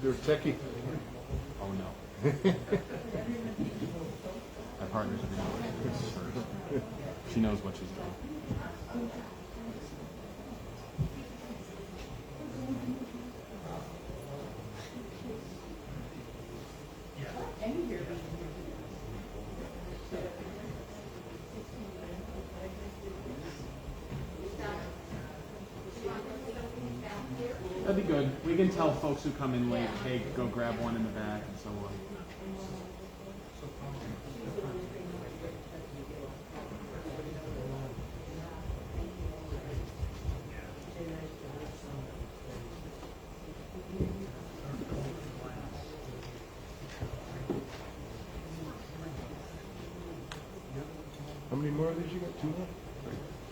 You're a techie. Oh no. My partner's a good. She knows what she's doing. That'd be good. We can tell folks who come in late, hey, go grab one in the back and so on. How many more of these you got? 2 more?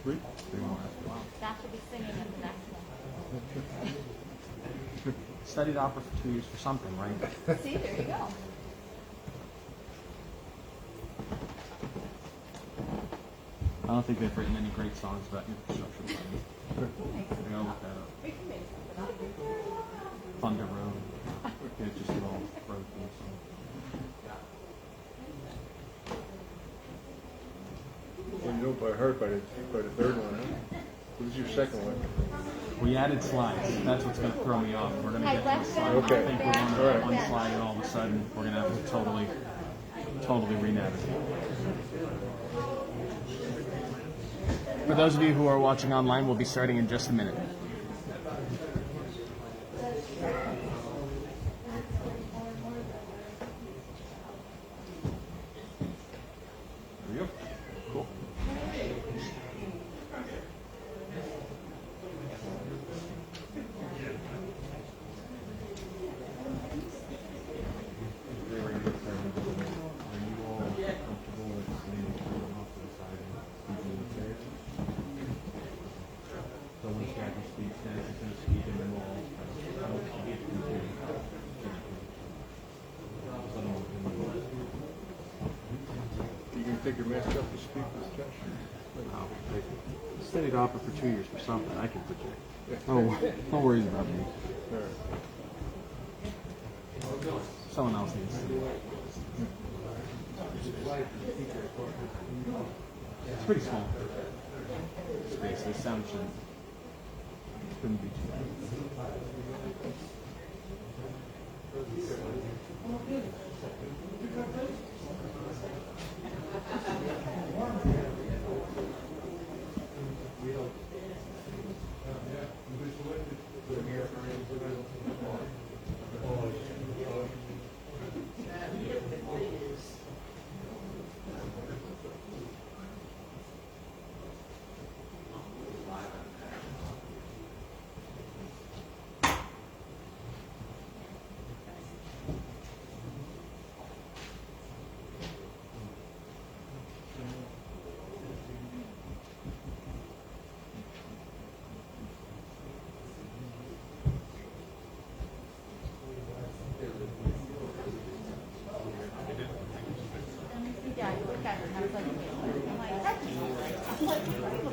3? 3 more. Wow. That should be singing in the next one. Studied opera for 2 years for something, right? See, there you go. I don't think they've written any great songs about infrastructure plans. I gotta look that up. We can make something up. Thunder Road. Yeah, just an old road theme song. Well, you know by heart by the third one, huh? What was your second one? We added slides. That's what's going to throw me off. We're going to get to the slides. Okay. I think we're going to one slide, and all of a sudden we're going to have to totally re-navigate. For those of you who are watching online, we'll be starting in just a minute. There we go. Cool. You can take your mask off to speak with Josh? I studied opera for 2 years for something. I can project. Oh, no worries about me. All right. Someone else needs to do it. It's pretty small space. The sound shouldn't be too bad. Yeah, you look at it and I was like, I'm like, that's you. I'm like, look at another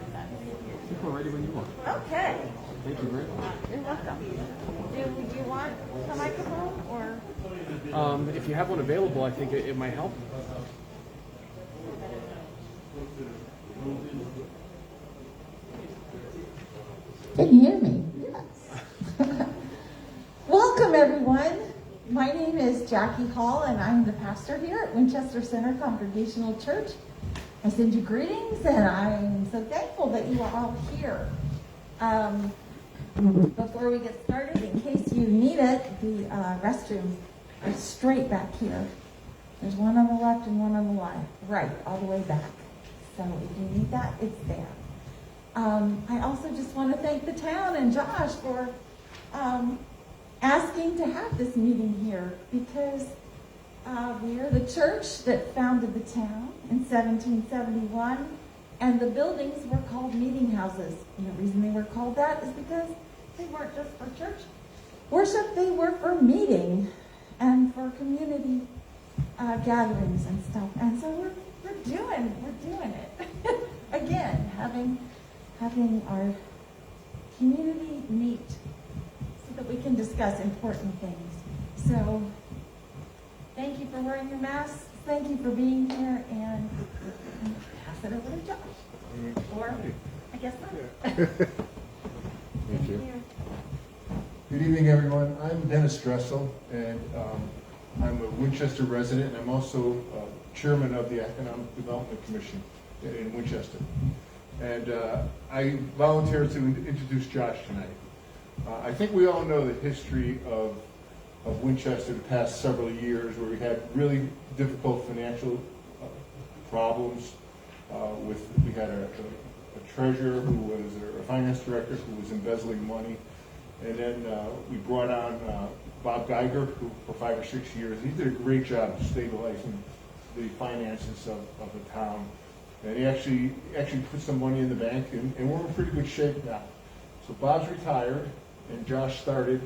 I think we're ready when you are. Okay. Thank you very much. You're welcome. Do you want the microphone or? If you have one available, I think it might help. Can you hear me? Yes. Welcome, everyone. My name is Jackie Hall, and I'm the pastor here at Winchester Center Congregational Church. I send you greetings, and I'm so thankful that you are all here. Before we get started, in case you need it, the restrooms are straight back here. There's one on the left and one on the right, all the way back. So if you need that, it's there. I also just want to thank the town and Josh for asking to have this meeting here, because we are the church that founded the town in 1771, and the buildings were called meeting houses. And the reason they were called that is because they weren't just for church worship, they were for meeting and for community gatherings and stuff. And so we're doing it again, having our community meet so that we can discuss important things. So thank you for wearing your masks. Thank you for being here, and pass it over to Josh. Or I guess not. Thank you. Good evening, everyone. I'm Dennis Dressel, and I'm a Winchester resident, and I'm also chairman of the Economic Development Commission in Winchester. And I volunteered to introduce Josh tonight. I think we all know the history of Winchester the past several years, where we had really difficult financial problems. We had a treasurer who was, or a finance director who was embezzling money. And then we brought on Bob Geiger, who for 5 or 6 years, he did a great job of stabilizing the finances of the town. And he actually put some money in the bank, and we're in pretty good shape now. So Bob's retired, and Josh started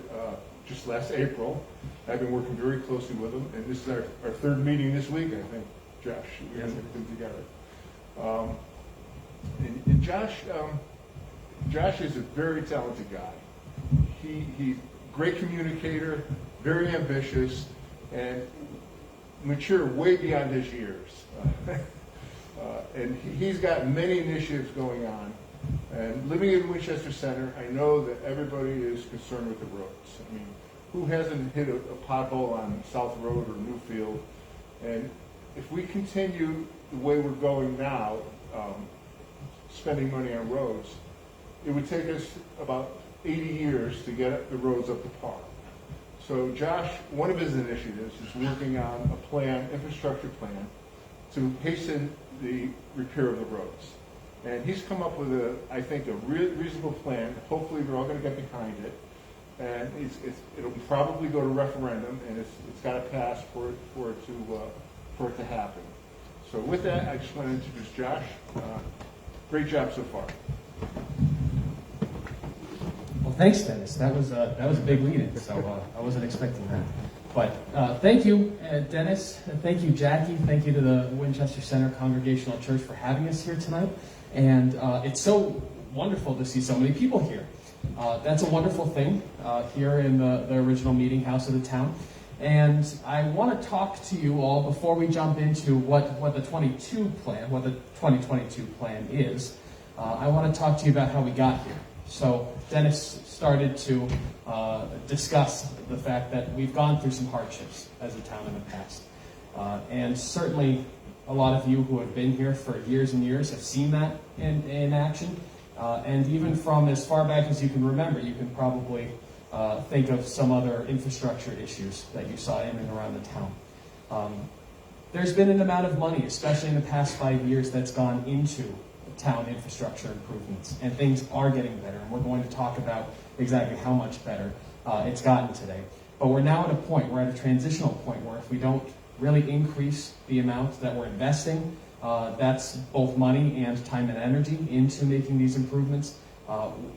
just last April. I've been working very closely with him, and this is our third meeting this week, I think, Josh. We have been together. And Josh is a very talented guy. He's a great communicator, very ambitious, and mature way beyond his years. And he's got many initiatives going on. And living in Winchester Center, I know that everybody is concerned with the roads. I mean, who hasn't hit a pothole on South Road or Newfield? And if we continue the way we're going now, spending money on roads, it would take us about 80 years to get the roads up to par. So Josh, one of his initiatives is working on a plan, infrastructure plan, to hasten the repair of the roads. And he's come up with I think, a reasonable plan. Hopefully we're all going to get behind it. And it'll probably go to referendum, and it's got to pass for it to happen. So with that, I just want to introduce Josh. Great job so far. Well, thanks, Dennis. That was a big lead-in, so I wasn't expecting that. But thank you, Dennis. Thank you, Jackie. Thank you to the Winchester Center Congregational Church for having us here tonight. And it's so wonderful to see so many people here. That's a wonderful thing here in the original meeting house of the town. And I want to talk to you all before we jump into what the 2022 plan is. I want to talk to you about how we got here. So Dennis started to discuss the fact that we've gone through some hardships as a town in the past. And certainly a lot of you who have been here for years and years have seen that in action. And even from as far back as you can remember, you can probably think of some other infrastructure issues that you saw in and around the town. There's been an amount of money, especially in the past 5 years, that's gone into town infrastructure improvements, and things are getting better, and we're going to talk about exactly how much better it's gotten today. But we're now at a transitional point where if we don't really increase the amount that we're investing, that's both money and time and energy into making these improvements,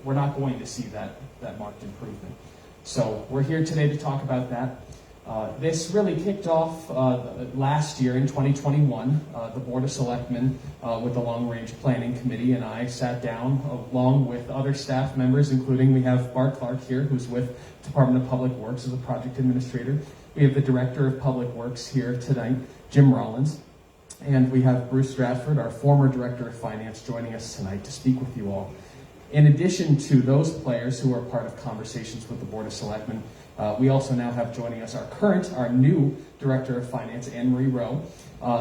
we're not going to see that marked improvement. So we're here today to talk about that. This really kicked off last year in 2021. The Board of Selectmen with the Long Range Planning Committee and I sat down along with other staff members, including we have Bart Clark here, who's with Department of Public Works as a project administrator. We have the Director of Public Works here tonight, Jim Rollins. And we have Bruce Stratford, our former Director of Finance, joining us tonight to speak with you all. In addition to those players who are part of conversations with the Board of Selectmen, we also now have joining us our new Director of Finance, Anne Marie Rowe.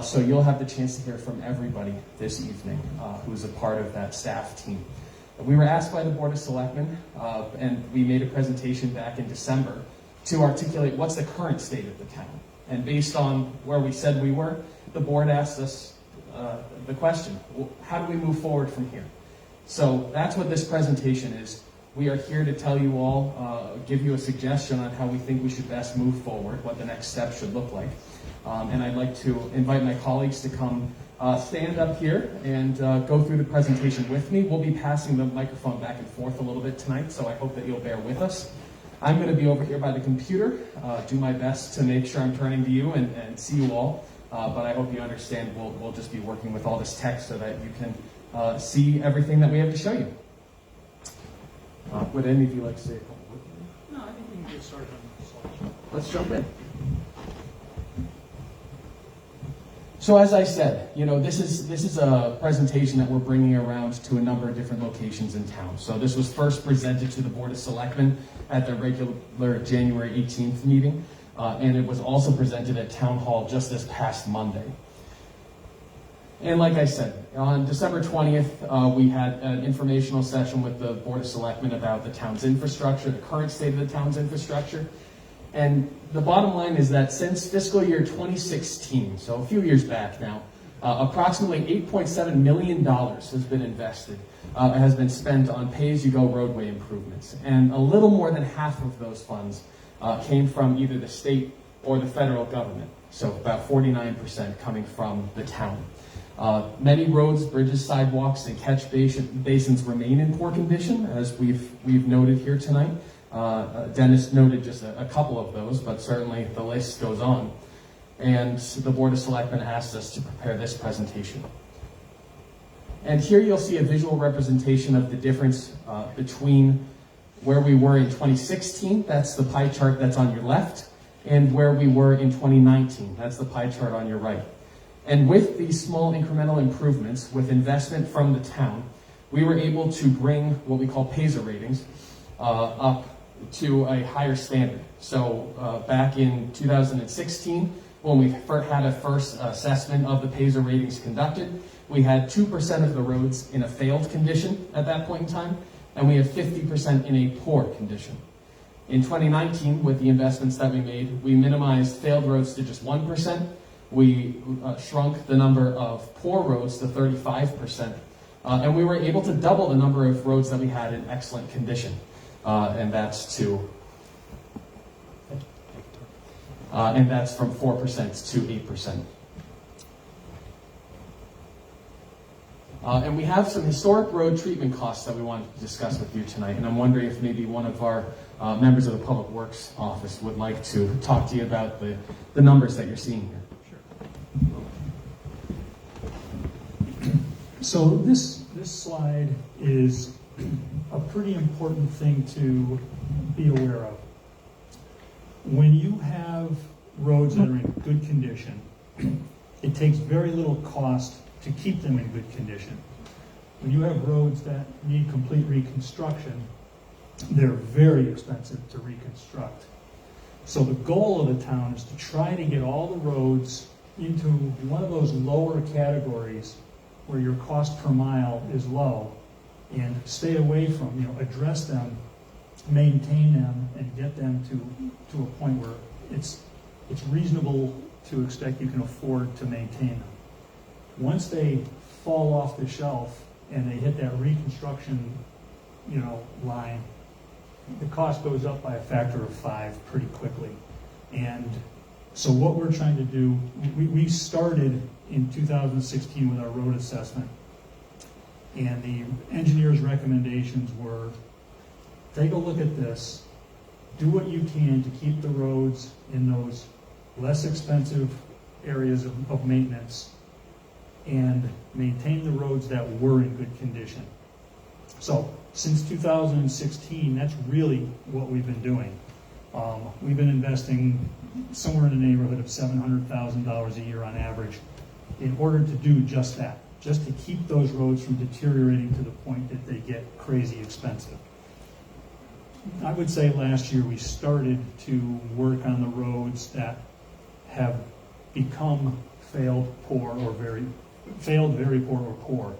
So you'll have the chance to hear from everybody this evening who's a part of that staff team. We were asked by the Board of Selectmen, and we made a presentation back in December to articulate what's the current state of the town. And based on where we said we were, the board asked us the question, how do we move forward from here? So that's what this presentation is. We are here to tell you all, give you a suggestion on how we think we should best move forward, what the next step should look like. And I'd like to invite my colleagues to come stand up here and go through the presentation with me. We'll be passing the microphone back and forth a little bit tonight, so I hope that you'll bear with us. I'm going to be over here by the computer, do my best to make sure I'm turning to you and see you all. But I hope you understand we'll just be working with all this text so that you can see everything that we have to show you. Would any of you like to say a couple words? No, I think we can get started on the slideshow. Let's jump in. So as I said, this is a presentation that we're bringing around to a number of different locations in town. So this was first presented to the Board of Selectmen at their regular January 18th meeting, and it was also presented at Town Hall just this past Monday. And like I said, on December 20th, we had an informational session with the Board of Selectmen about the town's infrastructure, the current state of the town's infrastructure. And the bottom line is that since fiscal year 2016, so a few years back now, approximately $8.7 million has been invested, has been spent on pay-as-you-go roadway improvements. And a little more than half of those funds came from either the state or the federal government. So about 49% coming from the town. Many roads, bridges, sidewalks, and catch basins remain in poor condition, as we've noted here tonight. Dennis noted just a couple of those, but certainly the list goes on. And the Board of Selectmen asked us to prepare this presentation. And here you'll see a visual representation of the difference between where we were in 2016, that's the pie chart that's on your left, and where we were in 2019, that's the pie chart on your right. And with these small incremental improvements, with investment from the town, we were able to bring what we call PASA ratings up to a higher standard. So back in 2016, when we had a first assessment of the PASA ratings conducted, we had 2% of the roads in a failed condition at that point in time, and we had 50% in a poor condition. In 2019, with the investments that we made, we minimized failed roads to just 1%. We shrunk the number of poor roads to 35%, and we were able to double the number of roads that we had in excellent condition. And that's from 4% to 8%. And we have some historic road treatment costs that we want to discuss with you tonight. And I'm wondering if maybe one of our members of the Public Works Office would like to talk to you about the numbers that you're seeing here. So this slide is a pretty important thing to be aware of. When you have roads that are in good condition, it takes very little cost to keep them in good condition. When you have roads that need complete reconstruction, they're very expensive to reconstruct. So the goal of the town is to try to get all the roads into one of those lower categories where your cost per mile is low, and stay away from, address them, maintain them, and get them to a point where it's reasonable to expect you can afford to maintain them. Once they fall off the shelf and they hit that reconstruction, line, the cost goes up by a factor of 5 pretty quickly. And so what we're trying to do, we started in 2016 with our road assessment, and the engineer's recommendations were, take a look at this, do what you can to keep the roads in those less expensive areas of maintenance, and maintain the roads that were in good condition. So since 2016, that's really what we've been doing. We've been investing somewhere in the neighborhood of $700,000 a year on average in order to do just that, just to keep those roads from deteriorating to the point that they get crazy expensive. I would say last year we started to work on the roads that have become failed, very poor, or poor.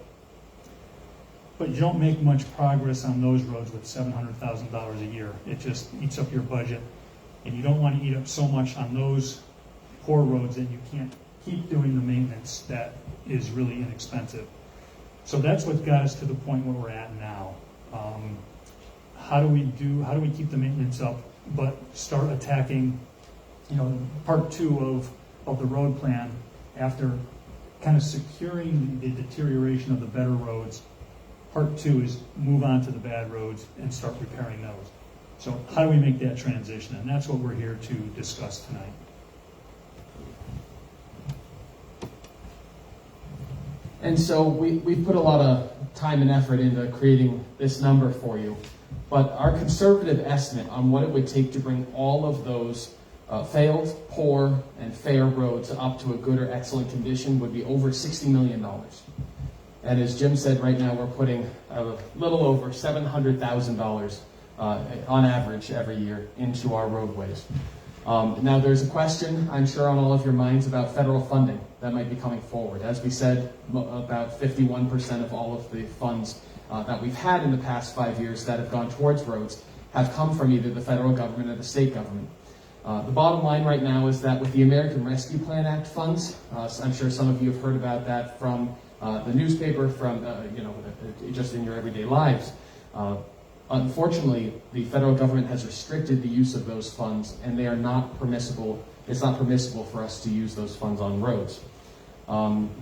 But you don't make much progress on those roads with $700,000 a year. It just eats up your budget, and you don't want to eat up so much on those poor roads that you can't keep doing the maintenance that is really inexpensive. So that's what got us to the point where we're at now. How do we keep the maintenance up, but start attacking, part 2 of the road plan after kind of securing the deterioration of the better roads. Part 2 is move on to the bad roads and start repairing those. So how do we make that transition? And that's what we're here to discuss tonight. And so we've put a lot of time and effort into creating this number for you. But our conservative estimate on what it would take to bring all of those failed, poor, and fair roads up to a good or excellent condition would be over $60 million. And as Jim said, right now we're putting a little over $700,000 on average every year into our roadways. Now there's a question, I'm sure, on all of your minds about federal funding that might be coming forward. As we said, about 51% of all of the funds that we've had in the past 5 years that have gone towards roads have come from either the federal government or the state government. The bottom line right now is that with the American Rescue Plan Act funds, I'm sure some of you have heard about that from the newspaper, from just in your everyday lives. Unfortunately, the federal government has restricted the use of those funds, and they are not permissible. It's not permissible for us to use those funds on roads.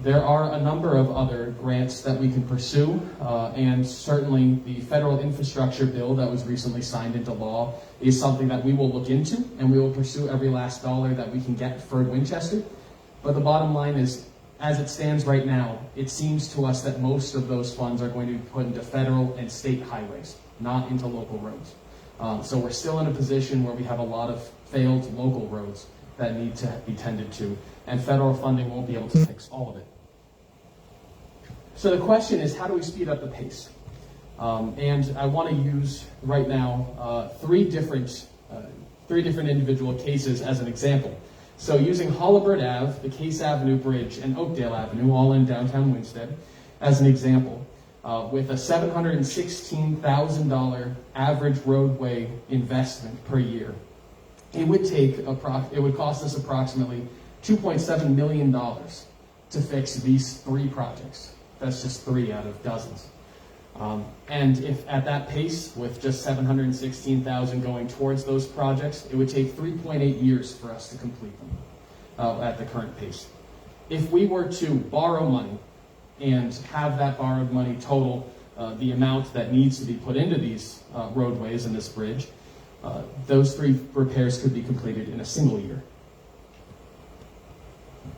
There are a number of other grants that we can pursue, and certainly the federal infrastructure bill that was recently signed into law is something that we will look into, and we will pursue every last dollar that we can get for Winchester. But the bottom line is, as it stands right now, it seems to us that most of those funds are going to be put into federal and state highways, not into local roads. So we're still in a position where we have a lot of failed local roads that need to be tended to, and federal funding won't be able to fix all of it. So the question is, how do we speed up the pace? And I want to use right now three different individual cases as an example. So using Hollibird Ave, the Case Avenue Bridge, and Oakdale Avenue, all in downtown Winsted, as an example, with a $716,000 average roadway investment per year, it would cost us approximately $2.7 million to fix these three projects. That's just 3 out of dozens. And if at that pace, with just $716,000 going towards those projects, it would take 3.8 years for us to complete them at the current pace. If we were to borrow money and have that borrowed money total the amount that needs to be put into these roadways and this bridge, those 3 repairs could be completed in a single year.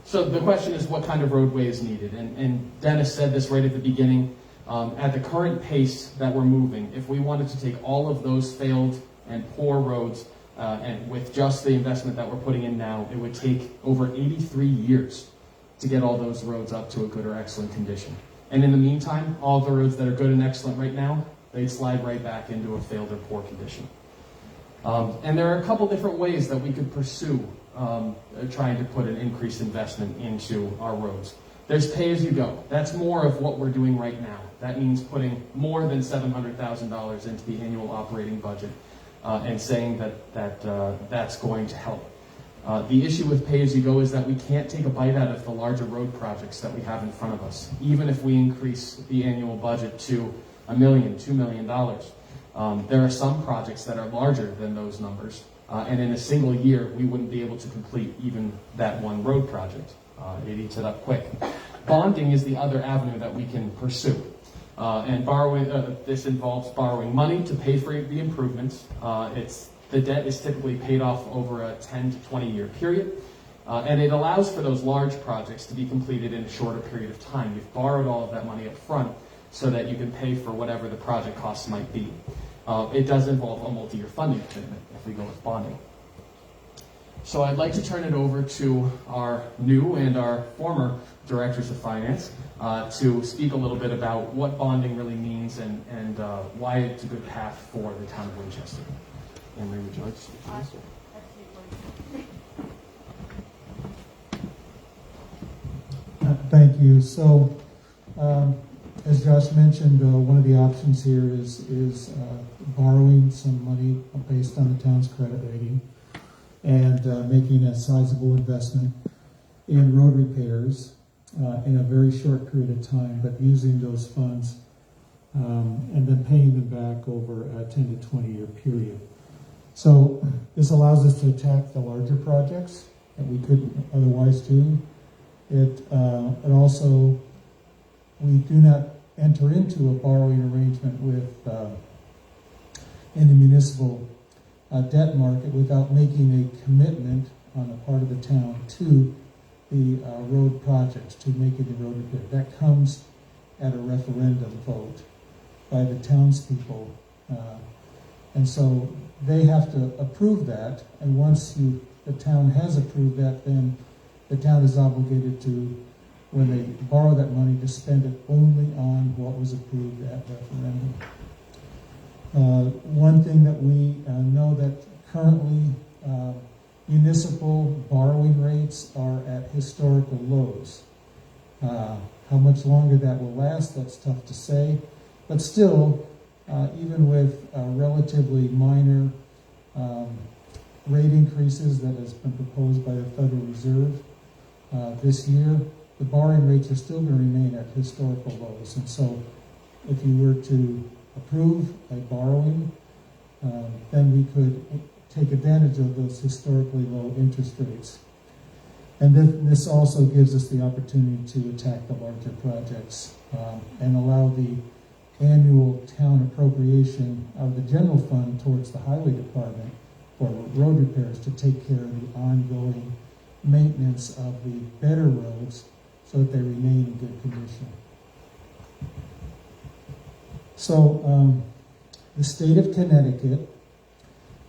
So the question is, what kind of roadway is needed? And Dennis said this right at the beginning. At the current pace that we're moving, if we wanted to take all of those failed and poor roads, and with just the investment that we're putting in now, it would take over 83 years to get all those roads up to a good or excellent condition. And in the meantime, all the roads that are good and excellent right now, they'd slide right back into a failed or poor condition. And there are a couple different ways that we could pursue trying to put an increased investment into our roads. There's pay-as-you-go. That's more of what we're doing right now. That means putting more than $700,000 into the annual operating budget and saying that's going to help. The issue with pay-as-you-go is that we can't take a bite out of the larger road projects that we have in front of us, even if we increase the annual budget to $1 million, $2 million. There are some projects that are larger than those numbers, and in a single year, we wouldn't be able to complete even that one road project. It eats it up quick. Bonding is the other avenue that we can pursue. And borrowing, this involves borrowing money to pay for the improvements. The debt is typically paid off over a 10 to 20 year period. And it allows for those large projects to be completed in a shorter period of time. You've borrowed all of that money up front so that you can pay for whatever the project costs might be. It does involve a multi-year funding commitment if we go with bonding. So I'd like to turn it over to our new and our former directors of finance to speak a little bit about what bonding really means and why it's a good path for the town of Winchester. Anne-Marie, would you like to speak to this? Thank you. So, as Josh mentioned, one of the options here is borrowing some money based on the town's credit rating and making a sizable investment in road repairs in a very short period of time, but using those funds and then paying them back over a 10 to 20 year period. So this allows us to attack the larger projects that we couldn't otherwise do. It also, we do not enter into a borrowing arrangement with in the municipal debt market without making a commitment on the part of the town to the road projects, to make it a road repair. That comes at a referendum vote by the townspeople. And so they have to approve that, and once the town has approved that, then the town is obligated to, when they borrow that money, to spend it only on what was approved at referendum. One thing that we know that currently municipal borrowing rates are at historical lows. How much longer that will last, that's tough to say. But still, even with relatively minor rate increases that has been proposed by the Federal Reserve this year, the borrowing rates are still going to remain at historical lows. And so if you were to approve a borrowing, then we could take advantage of those historically low interest rates. And then this also gives us the opportunity to attack the larger projects and allow the annual town appropriation of the general fund towards the highway department for road repairs to take care of the ongoing maintenance of the better roads so that they remain in good condition. So the state of Connecticut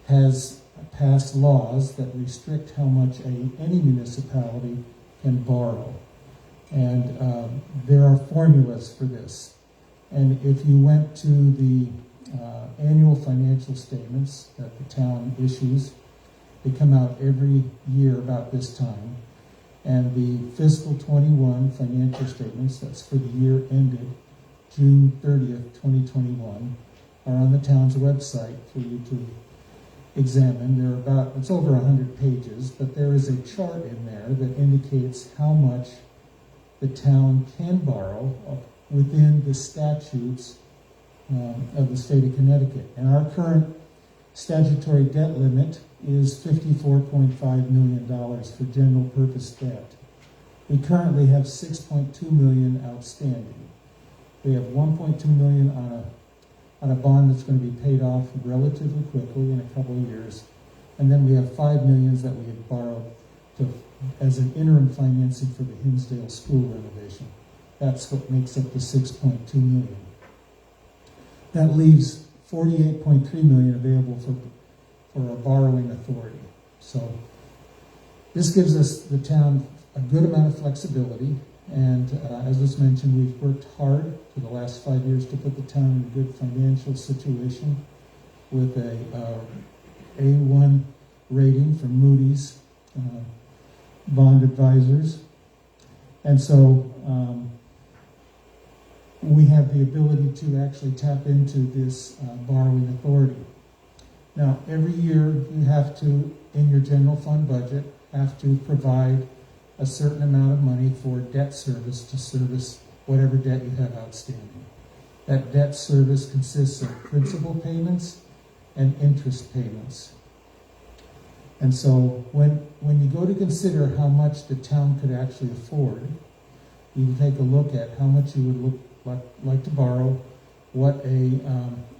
has passed laws that restrict how much any municipality can borrow. And there are formulas for this. And if you went to the annual financial statements that the town issues, they come out every year about this time. And the fiscal 21 financial statements, that's for the year ended June 30th, 2021, are on the town's website for you to examine. It's over 100 pages, but there is a chart in there that indicates how much the town can borrow within the statutes of the state of Connecticut. And our current statutory debt limit is $54.5 million for general purpose debt. We currently have $6.2 million outstanding. We have $1.2 million on a bond that's going to be paid off relatively quickly in a couple of years. And then we have $5 million that we had borrowed as an interim financing for the Hinsdale School renovation. That's what makes up the $6.2 million. That leaves $48.3 million available for a borrowing authority. So this gives us, the town, a good amount of flexibility. And as was mentioned, we've worked hard for the last 5 years to put the town in a good financial situation with a A1 rating from Moody's bond advisors. And so we have the ability to actually tap into this borrowing authority. Now, every year you have to, in your general fund budget, have to provide a certain amount of money for debt service to service whatever debt you have outstanding. That debt service consists of principal payments and interest payments. And so when you go to consider how much the town could actually afford, you take a look at how much you would like to borrow, what a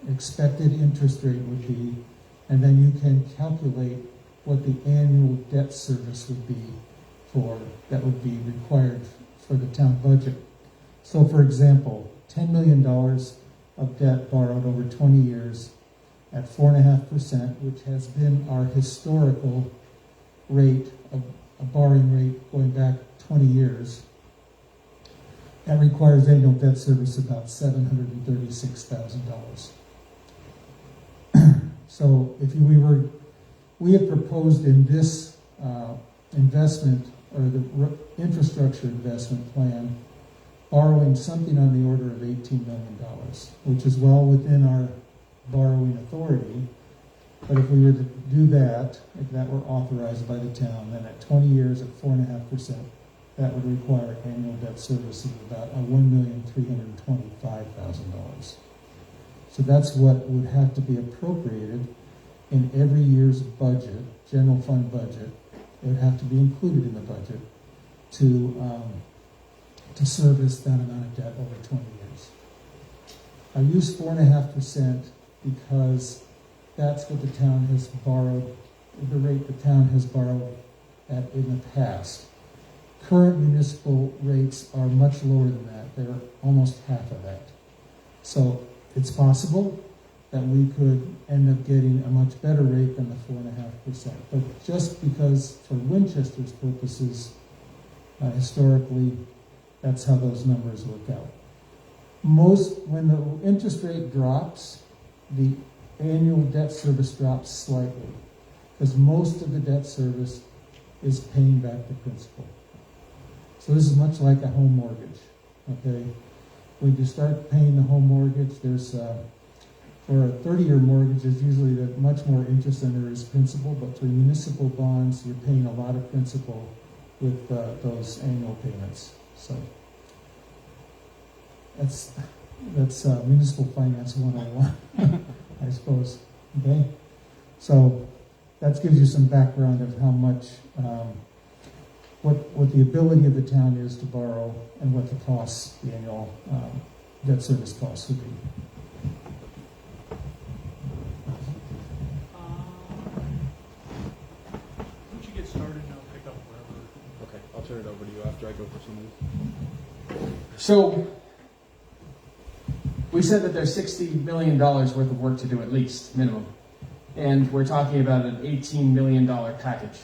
expected interest rate would be, and then you can calculate what the annual debt service would be that would be required for the town budget. So for example, $10 million of debt borrowed over 20 years at 4.5%, which has been our historical rate of a borrowing rate going back 20 years. That requires annual debt service about $736,000. So if we have proposed in this investment or the infrastructure investment plan, borrowing something on the order of $18 million, which is well within our borrowing authority. But if we were to do that, if that were authorized by the town, then at 20 years at 4.5%, that would require annual debt service of about $1,325,000. So that's what would have to be appropriated in every year's budget, general fund budget. It would have to be included in the budget to service that amount of debt over 20 years. I use 4.5% because that's what the town has borrowed, the rate the town has borrowed at in the past. current municipal rates are much lower than that. They're almost half of that. So it's possible that we could end up getting a much better rate than the 4.5%. But just because for Winchester's purposes, historically, that's how those numbers work out. When the interest rate drops, the annual debt service drops slightly, because most of the debt service is paying back the principal. So this is much like a home mortgage, okay? When you start paying the home mortgage, there's, for a 30-year mortgage, there's usually much more interest than there is principal, but for municipal bonds, you're paying a lot of principal with those annual payments. So that's municipal finance 101, I suppose, okay? So that gives you some background of how much, what the ability of the town is to borrow and what the costs, the annual debt service costs would be. Once you get started, and I'll pick up wherever. Okay, I'll turn it over to you after I go for some of these. So we said that there's $60 million worth of work to do at least, minimum. And we're talking about an $18 million package,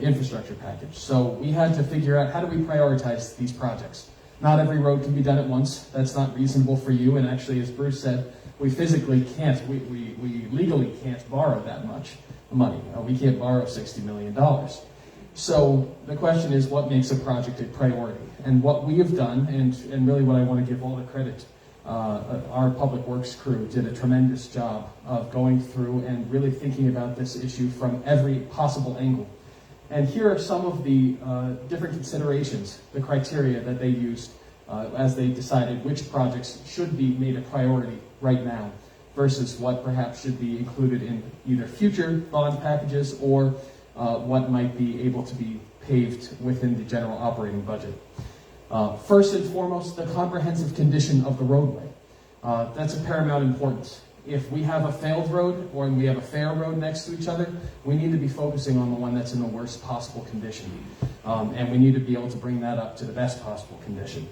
infrastructure package. So we had to figure out, how do we prioritize these projects? Not every road can be done at once. That's not reasonable for you. And actually, as Bruce said, we physically can't, we legally can't borrow that much money. We can't borrow $60 million. So the question is, what makes a project a priority? And what we have done, and really what I want to give all the credit, our public works crew did a tremendous job of going through and really thinking about this issue from every possible angle. And here are some of the different considerations, the criteria that they used as they decided which projects should be made a priority right now versus what perhaps should be included in either future bond packages or what might be able to be paved within the general operating budget. First and foremost, the comprehensive condition of the roadway. That's of paramount importance. If we have a failed road or we have a fair road next to each other, we need to be focusing on the one that's in the worst possible condition. And we need to be able to bring that up to the best possible condition.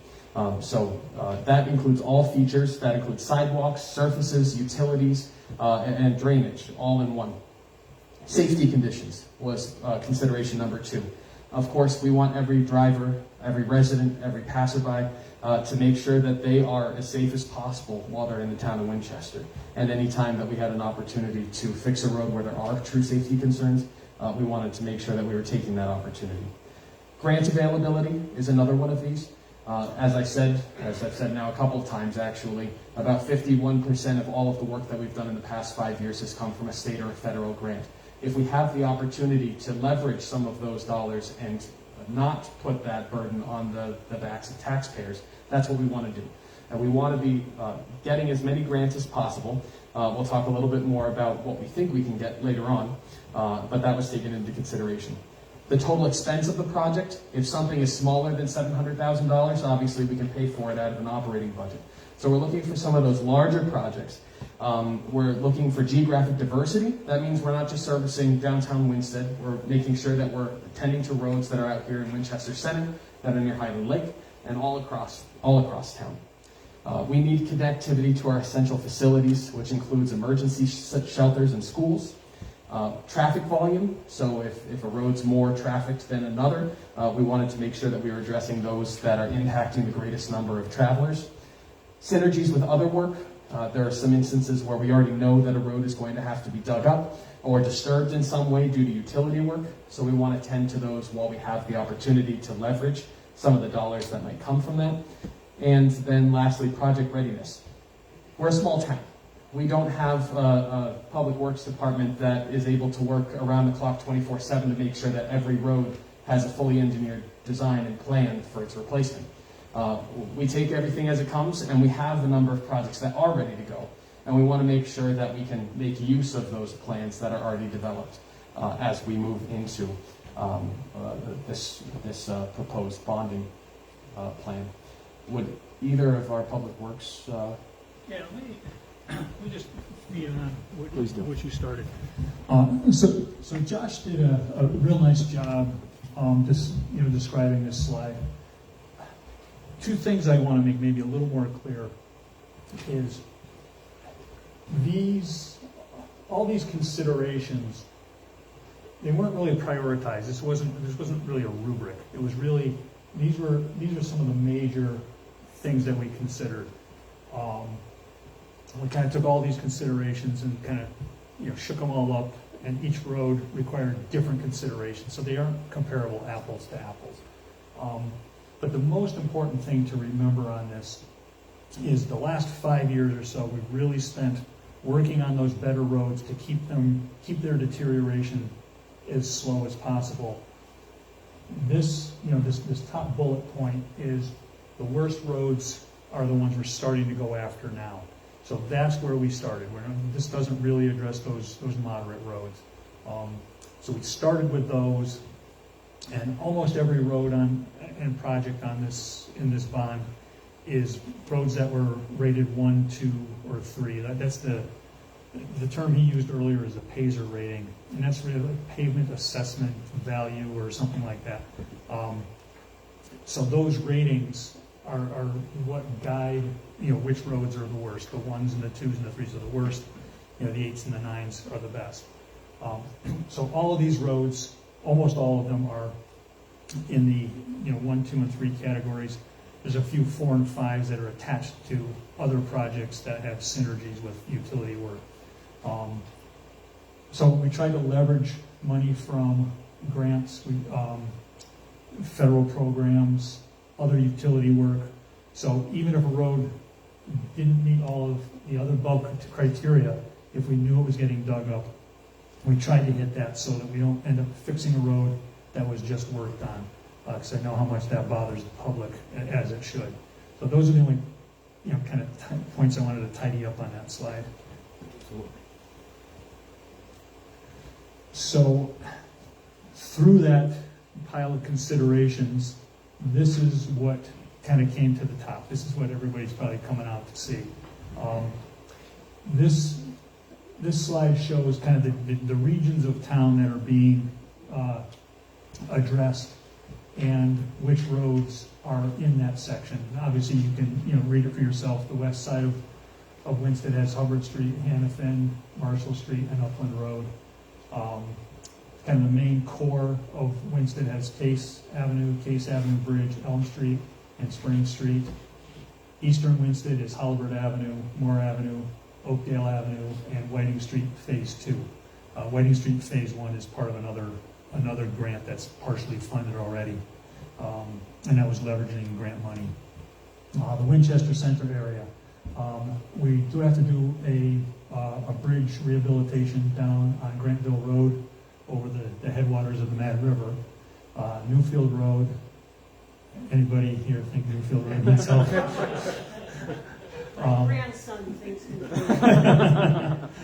So that includes all features. That includes sidewalks, surfaces, utilities, and drainage, all in one. Safety conditions was consideration number 2. Of course, we want every driver, every resident, every passerby to make sure that they are as safe as possible while they're in the town of Winchester. And any time that we had an opportunity to fix a road where there are true safety concerns, we wanted to make sure that we were taking that opportunity. Grant availability is another one of these. As I've said now a couple of times actually, about 51% of all of the work that we've done in the past 5 years has come from a state or a federal grant. If we have the opportunity to leverage some of those dollars and not put that burden on the backs of taxpayers, that's what we want to do. And we want to be getting as many grants as possible. We'll talk a little bit more about what we think we can get later on, but that was taken into consideration. The total expense of the project, if something is smaller than $700,000, obviously we can pay for it out of an operating budget. So we're looking for some of those larger projects. We're looking for geographic diversity. That means we're not just servicing downtown Winstead. We're making sure that we're attending to roads that are out here in Winchester Center, that are near Highland Lake, and all across town. We need connectivity to our essential facilities, which includes emergency shelters and schools. Traffic volume, so if a road's more trafficked than another, we wanted to make sure that we were addressing those that are impacting the greatest number of travelers. Synergies with other work. There are some instances where we already know that a road is going to have to be dug up or disturbed in some way due to utility work, so we want to tend to those while we have the opportunity to leverage some of the dollars that might come from that. And then lastly, project readiness. We're a small town. We don't have a public works department that is able to work around the clock 24/7 to make sure that every road has a fully engineered design and plan for its replacement. We take everything as it comes, and we have a number of projects that are ready to go. And we want to make sure that we can make use of those plans that are already developed as we move into this proposed bonding plan. Would either of our public works... Yeah, let me just be on Please do. what you started. So Josh did a real nice job just describing this slide. Two things I want to make maybe a little more clear is all these considerations, they weren't really prioritized. This wasn't really a rubric. It was really, these were some of the major things that we considered. We kind of took all these considerations and kind of shook them all up, and each road required different considerations, so they aren't comparable apples to apples. But the most important thing to remember on this is the last 5 years or so we've really spent working on those better roads to keep their deterioration as slow as possible. This top bullet point is the worst roads are the ones we're starting to go after now. So that's where we started. This doesn't really address those moderate roads. So we started with those, and almost every road and project in this bond is roads that were rated 1, 2, or 3. That's the term he used earlier is a PASER rating, and that's really a pavement assessment value or something like that. So those ratings are what guide which roads are the worst. The 1s and the 2s and the 3s are the worst. The 8s and the 9s are the best. So all of these roads, almost all of them, are in the 1, 2, and 3 categories. There's a few 4 and 5s that are attached to other projects that have synergies with utility work. So we try to leverage money from grants, federal programs, other utility work. So even if a road didn't meet all of the other above criteria, if we knew it was getting dug up, we tried to hit that so that we don't end up fixing a road that was just worked on, because I know how much that bothers the public, as it should. So those are the only kind of points I wanted to tidy up on that slide. So through that pile of considerations, this is what kind of came to the top. This is what everybody's probably coming out to see. This slide shows kind of the regions of town that are being addressed and which roads are in that section. And obviously, you can read it for yourself. The west side of Winston has Hubbard Street, Hannafin, Marshall Street, and Upland Road. Kind of the main core of Winston has Case Avenue Bridge, Elm Street, and Spring Street. Eastern Winston is Holbert Avenue, Moore Avenue, Oakdale Avenue, and Whiting Street Phase 2. Whiting Street Phase 1 is part of another grant that's partially funded already, and that was leveraging grant money. The Winchester Center area, we do have to do a bridge rehabilitation down on Grantville Road over the headwaters of the Mad River. Newfield Road, anybody here think Newfield Road needs help? My grandson thinks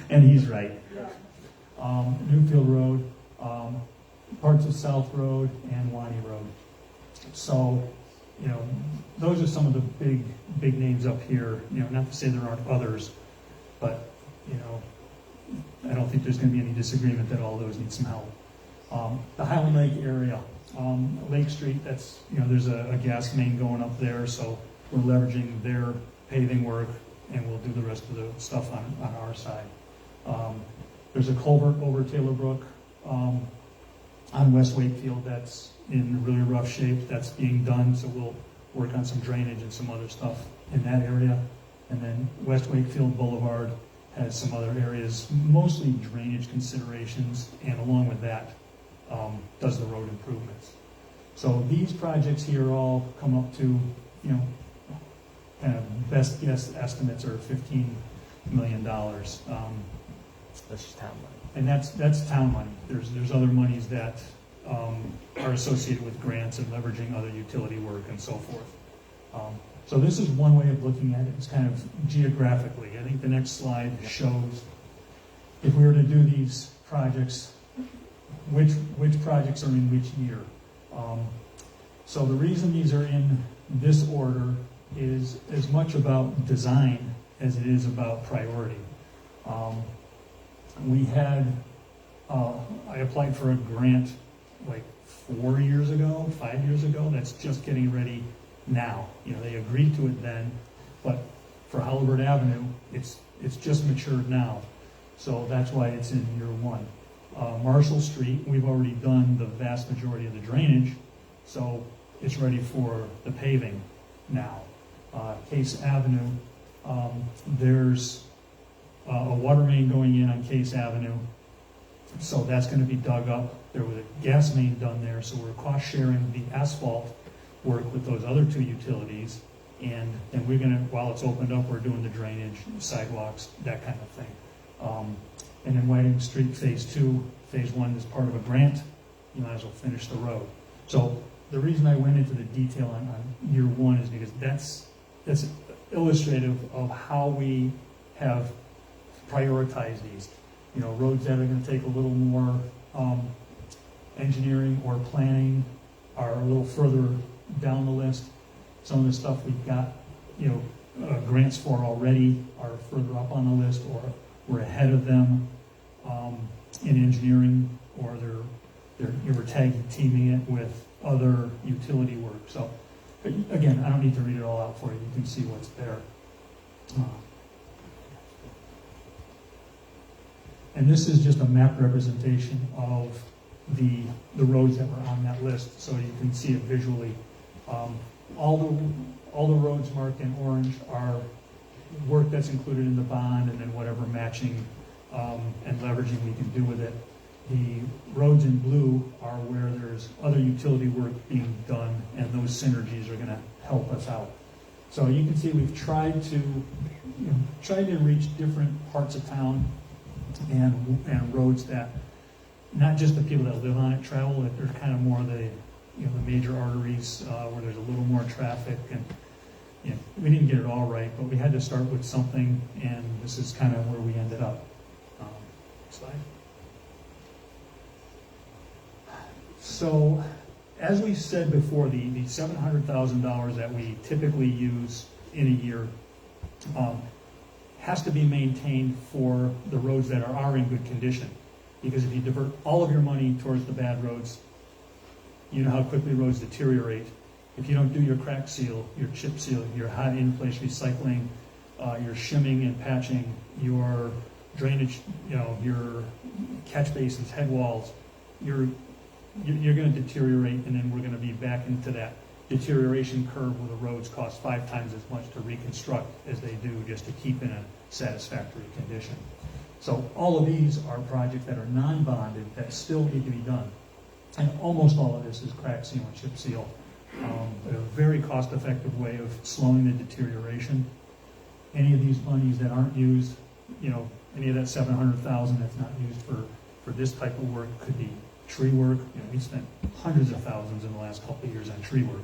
and he's right. Newfield Road, parts of South Road, and Wani Road. So, those are some of the big names up here. Not to say there aren't others, but I don't think there's going to be any disagreement that all those need some help. The Highland Lake area, Lake Street. That's there's a gas main going up there, so we're leveraging their paving work, and we'll do the rest of the stuff on our side. There's a culvert over Taylor Brook on West Wakefield that's in really rough shape. That's being done, so we'll work on some drainage and some other stuff in that area. And then West Wakefield Boulevard has some other areas, mostly drainage considerations, and along with that, does the road improvements. So these projects here all come up to, kind of best guess estimates are $15 million. That's just town money. And that's town money. There's other monies that are associated with grants and leveraging other utility work and so forth. So this is one way of looking at it. It's kind of geographically. I think the next slide shows if we were to do these projects, which projects are in which year. So the reason these are in this order is as much about design as it is about priority. We had, I applied for a grant like 4 years ago, 5 years ago, that's just getting ready now. You know, they agreed to it then, but for Halliburton Avenue, it's just matured now. So that's why it's in year one. Marshall Street, we've already done the vast majority of the drainage, so it's ready for the paving now. Case Avenue, there's a water main going in on Case Avenue, so that's going to be dug up. There was a gas main done there, so we're cost sharing the asphalt work with those other two utilities, and we're going to, while it's opened up, we're doing the drainage, sidewalks, that kind of thing. And then Whiting Street Phase 2, Phase 1 is part of a grant. You might as well finish the road. So the reason I went into the detail on year one is because that's illustrative of how we have prioritized these. You know, roads that are going to take a little more engineering or planning are a little further down the list. Some of the stuff we've got, you know, grants for already are further up on the list, or we're ahead of them in engineering, or we're teaming it with other utility work. So again, I don't need to read it all out for you. You can see what's there. And this is just a map representation of the roads that were on that list, so you can see it visually. All the roads marked in orange are work that's included in the bond, and then whatever matching and leveraging we can do with it. The roads in blue are where there's other utility work being done, and those synergies are going to help us out. So you can see we've tried to reach different parts of town and roads that not just the people that live on it travel. That they're kind of more the major arteries where there's a little more traffic, and we didn't get it all right, but we had to start with something, and this is kind of where we ended up. Slide. So, as we said before, the $700,000 that we typically use in a year has to be maintained for the roads that are in good condition. Because if you divert all of your money towards the bad roads, you know how quickly roads deteriorate. If you don't do your crack seal, your chip seal, your hot in-place recycling, your shimming and patching, your drainage, your catch basins, head walls, you're going to deteriorate, and then we're going to be back into that deterioration curve where the roads cost 5 times as much to reconstruct as they do just to keep in a satisfactory condition. So all of these are projects that are non-bonded that still need to be done. And almost all of this is crack seal and chip seal. A very cost-effective way of slowing the deterioration. Any of these monies that aren't used, any of that $700,000 that's not used for this type of work could be tree work. We spent hundreds of thousands in the last couple of years on tree work.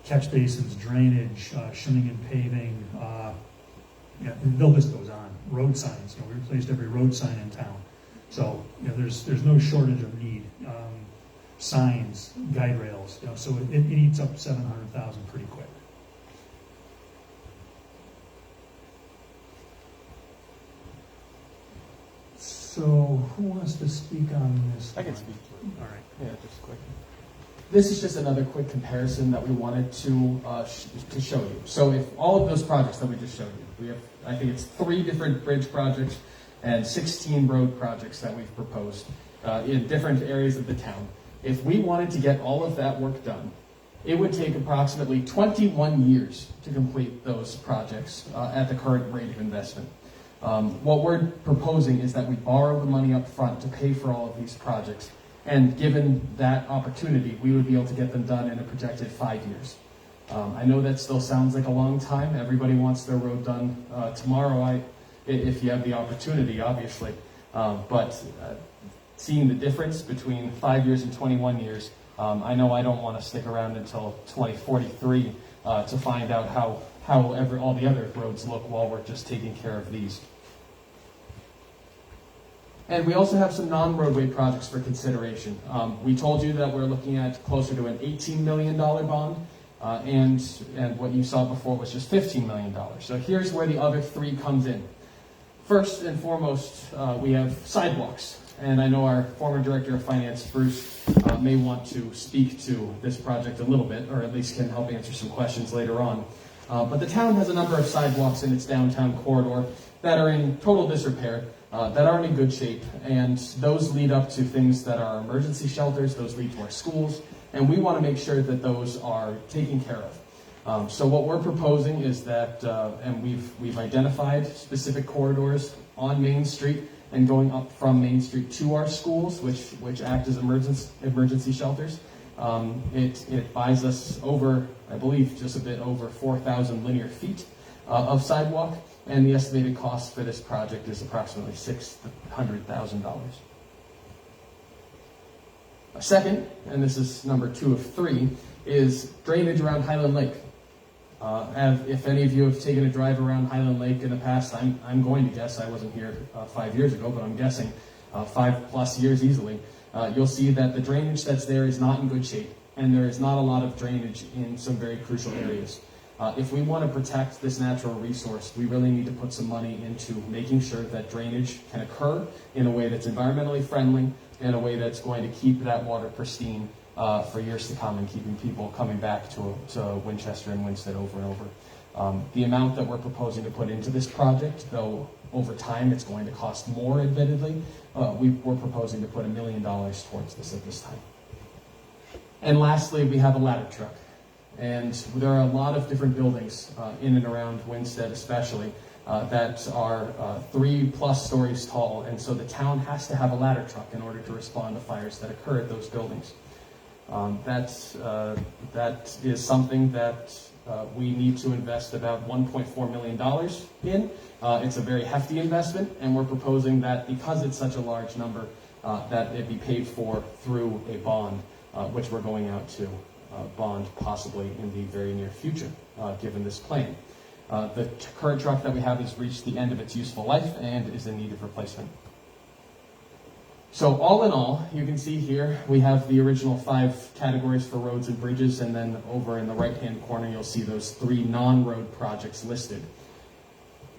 Catch basins, drainage, shimming and paving, the list goes on. Road signs, we replaced every road sign in town. So there's no shortage of need. Signs, guide rails, so it eats up $700,000 pretty quick. So who wants to speak on this? I can speak to it. All right. Yeah, just quick. This is just another quick comparison that we wanted to show you. So if all of those projects that we just showed you, we have, I think it's 3 different bridge projects and 16 road projects that we've proposed in different areas of the town. If we wanted to get all of that work done, it would take approximately 21 years to complete those projects at the current rate of investment. What we're proposing is that we borrow the money up front to pay for all of these projects. And given that opportunity, we would be able to get them done in a projected 5 years. I know that still sounds like a long time. Everybody wants their road done tomorrow, if you have the opportunity, obviously. But seeing the difference between 5 years and 21 years, I know I don't want to stick around until 2043 to find out how all the other roads look while we're just taking care of these. And we also have some non-roadway projects for consideration. We told you that we're looking at closer to an $18 million bond, and what you saw before was just $15 million. So here's where the other 3 comes in. First and foremost, we have sidewalks. and I know our former Director of Finance, Bruce, may want to speak to this project a little bit, or at least can help answer some questions later on. But the town has a number of sidewalks in its downtown corridor that are in total disrepair, that aren't in good shape, and those lead up to things that are emergency shelters, those lead to our schools, and we want to make sure that those are taken care of. So what we're proposing is that, and we've identified specific corridors on Main Street and going up from Main Street to our schools, which act as emergency shelters. It buys us over, I believe, just a bit over 4,000 linear feet of sidewalk, and the estimated cost for this project is approximately $600,000. A second, and this is number 2 of 3, is drainage around Highland Lake. If any of you have taken a drive around Highland Lake in the past, I'm going to guess, I wasn't here 5 years ago, but I'm guessing 5+ years easily, you'll see that the drainage that's there is not in good shape, and there is not a lot of drainage in some very crucial areas. If we want to protect this natural resource, we really need to put some money into making sure that drainage can occur in a way that's environmentally friendly, in a way that's going to keep that water pristine for years to come, and keeping people coming back to Winchester and Winsted over and over. The amount that we're proposing to put into this project, though over time it's going to cost more, admittedly, we're proposing to put $1 million towards this at this time. And lastly, we have a ladder truck. And there are a lot of different buildings in and around Winsted especially that are 3+ stories tall, and so the town has to have a ladder truck in order to respond to fires that occur at those buildings. That is something that we need to invest about $1.4 million in. It's a very hefty investment, and we're proposing that because it's such a large number, that it be paid for through a bond, which we're going out to bond possibly in the very near future, given this plan. The current truck that we have has reached the end of its useful life and is in need of replacement. So all in all, you can see here we have the original 5 categories for roads and bridges, and then over in the right-hand corner you'll see those 3 non-road projects listed.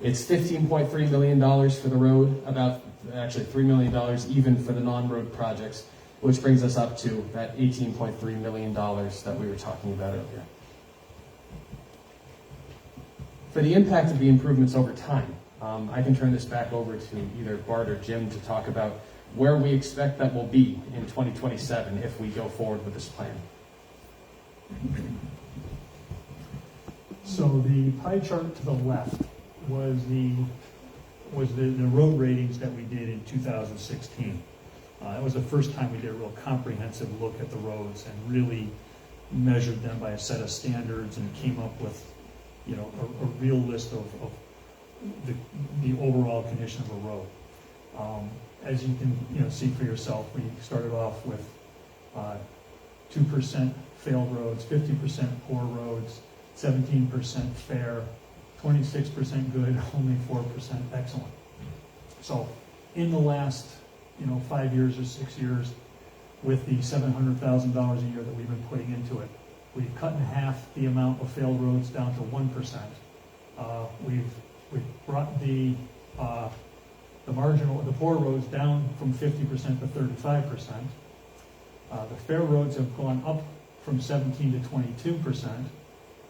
It's $15.3 million for the road, about actually $3 million even for the non-road projects, which brings us up to that $18.3 million that we were talking about earlier. For the impact of the improvements over time, I can turn this back over to either Bart or Jim to talk about where we expect that will be in 2027 if we go forward with this plan. So the pie chart to the left was the road ratings that we did in 2016. That was the first time we did a real comprehensive look at the roads and really measured them by a set of standards and came up with, a real list of the overall condition of a road. As you can see for yourself, we started off with 2% failed roads, 50% poor roads, 17% fair, 26% good, only 4% excellent. So in the last 5 years or 6 years, with the $700,000 a year that we've been putting into it, we've cut in half the amount of failed roads down to 1%. We've brought the poor roads down from 50% to 35%. The fair roads have gone up from 17 to 22%.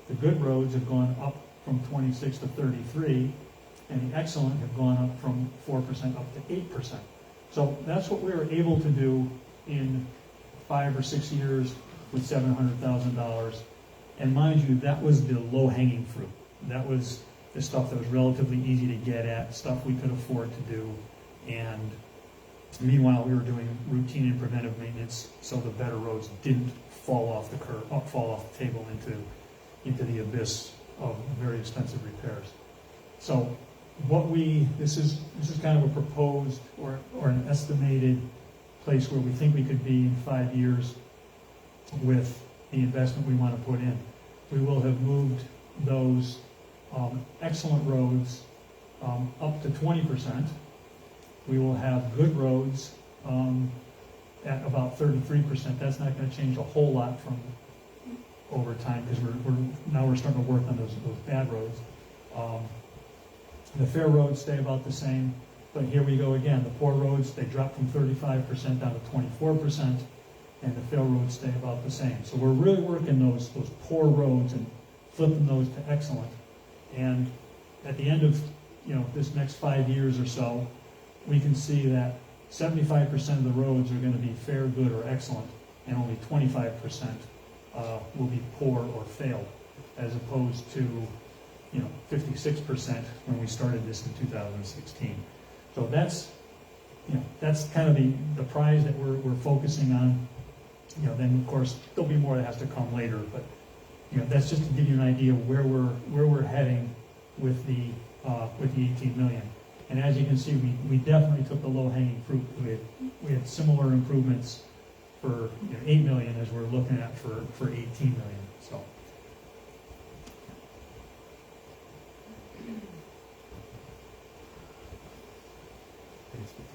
The good roads have gone up from 26 to 33, and the excellent have gone up from 4% up to 8%. So that's what we were able to do in 5 or 6 years with $700,000. And mind you, that was the low-hanging fruit. That was the stuff that was relatively easy to get at, stuff we could afford to do. And meanwhile, we were doing routine and preventive maintenance so the better roads didn't fall off the table into the abyss of very expensive repairs. So this is kind of a proposed or an estimated place where we think we could be in 5 years with the investment we want to put in. We will have moved those excellent roads up to 20%. We will have good roads at about 33%. That's not going to change a whole lot from over time because we're starting to work on those bad roads. The fair roads stay about the same. But here we go again, the poor roads, they drop from 35% down to 24%, and the fail roads stay about the same. So we're really working those poor roads and flipping those to excellent. And at the end of this next 5 years or so, we can see that 75% of the roads are going to be fair, good, or excellent, and only 25% will be poor or failed, as opposed to 56% when we started this in 2016. So that's kind of the prize that we're focusing on. Then of course there'll be more that has to come later, but that's just to give you an idea of where we're heading with the 18 million. And as you can see, we definitely took the low-hanging fruit. We had similar improvements for 8 million as we're looking at for 18 million. So.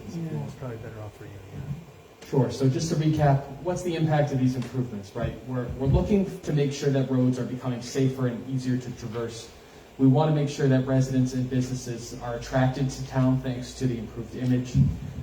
It's probably better off for you. Yeah. Sure. So just to recap, what's the impact of these improvements, right? We're looking to make sure that roads are becoming safer and easier to traverse. We want to make sure that residents and businesses are attracted to town thanks to the improved image.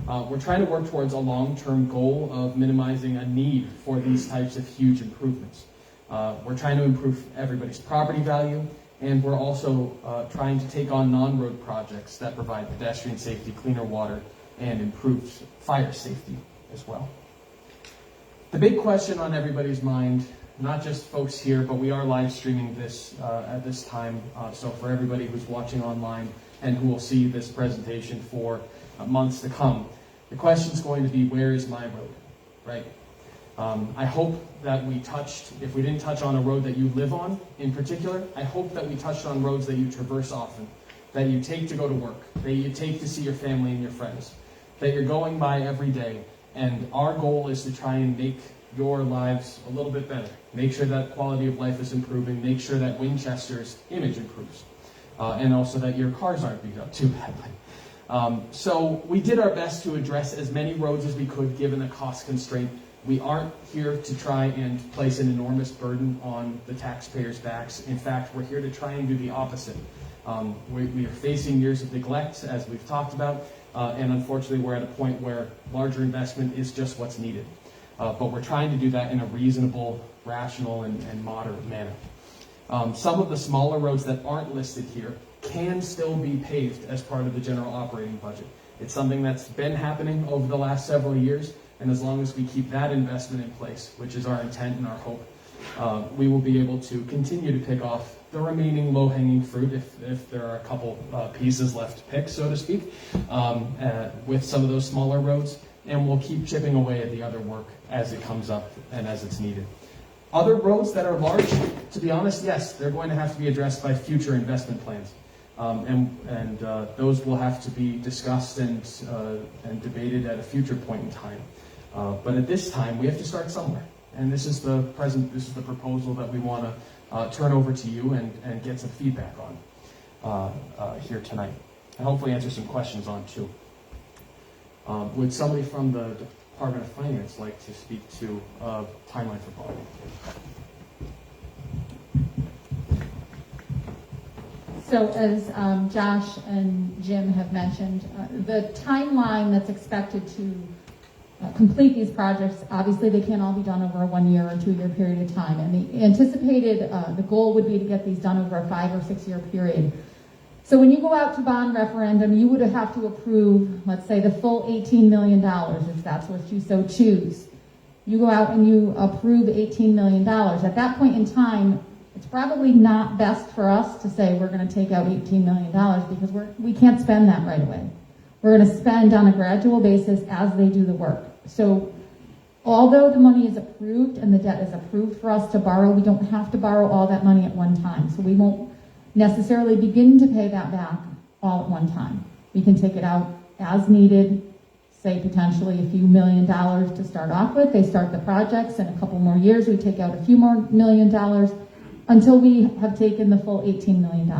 We're trying to work towards a long-term goal of minimizing a need for these types of huge improvements. We're trying to improve everybody's property value, and we're also trying to take on non-road projects that provide pedestrian safety, cleaner water, and improved fire safety as well. The big question on everybody's mind, not just folks here, but we are live streaming this at this time, so for everybody who's watching online and who will see this presentation for months to come, the question is going to be, where is my road, right? I hope that we touched, if we didn't touch on a road that you live on in particular, I hope that we touched on roads that you traverse often, that you take to go to work, that you take to see your family and your friends, that you're going by every day. And our goal is to try and make your lives a little bit better. Make sure that quality of life is improving. Make sure that Winchester's image improves. And also that your cars aren't beat up too badly. So we did our best to address as many roads as we could given the cost constraint. We aren't here to try and place an enormous burden on the taxpayers' backs. In fact, we're here to try and do the opposite. We are facing years of neglect, as we've talked about, and unfortunately we're at a point where larger investment is just what's needed. But we're trying to do that in a reasonable, rational, and moderate manner. Some of the smaller roads that aren't listed here can still be paved as part of the general operating budget. It's something that's been happening over the last several years, and as long as we keep that investment in place, which is our intent and our hope, we will be able to continue to pick off the remaining low-hanging fruit, if there are a couple pieces left to pick, so to speak, with some of those smaller roads, and we'll keep chipping away at the other work as it comes up and as it's needed. Other roads that are large, to be honest, yes, they're going to have to be addressed by future investment plans. And those will have to be discussed and debated at a future point in time. But at this time, we have to start somewhere. And this is the proposal that we want to turn over to you and get some feedback on here tonight. And hopefully answer some questions on too. Would somebody from the Department of Finance like to speak to timeline for borrowing? So as Josh and Jim have mentioned, the timeline that's expected to complete these projects, obviously they can't all be done over a 1 year or 2 year period of time. And the anticipated, the goal would be to get these done over a 5 or 6 year period. So when you go out to bond referendum, you would have to approve, let's say, the full $18 million, if that's what you so choose. You go out and you approve $18 million. At that point in time, it's probably not best for us to say we're going to take out $18 million because we can't spend that right away. We're going to spend on a gradual basis as they do the work. So although the money is approved and the debt is approved for us to borrow, we don't have to borrow all that money at one time. So we won't necessarily begin to pay that back all at one time. We can take it out as needed, say potentially a few $1 million to start off with. They start the projects, in a couple more years we take out a few more $1 million until we have taken the full $18 million.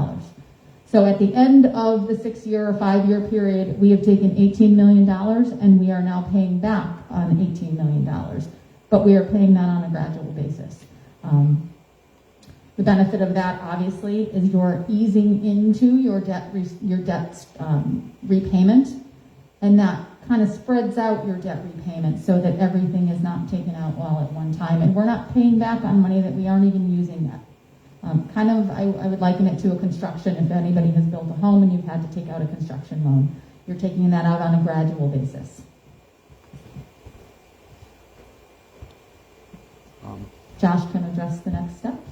So at the end of the 6 year or 5 year period, we have taken $18 million and we are now paying back on $18 million. But we are paying that on a gradual basis. The benefit of that, obviously, is you're easing into your debt repayment. And that kind of spreads out your debt repayment so that everything is not taken out all at one time. And we're not paying back on money that we aren't even using yet. I would liken it to a construction. If anybody has built a home and you've had to take out a construction loan, you're taking that out on a gradual basis. Josh can address the next steps.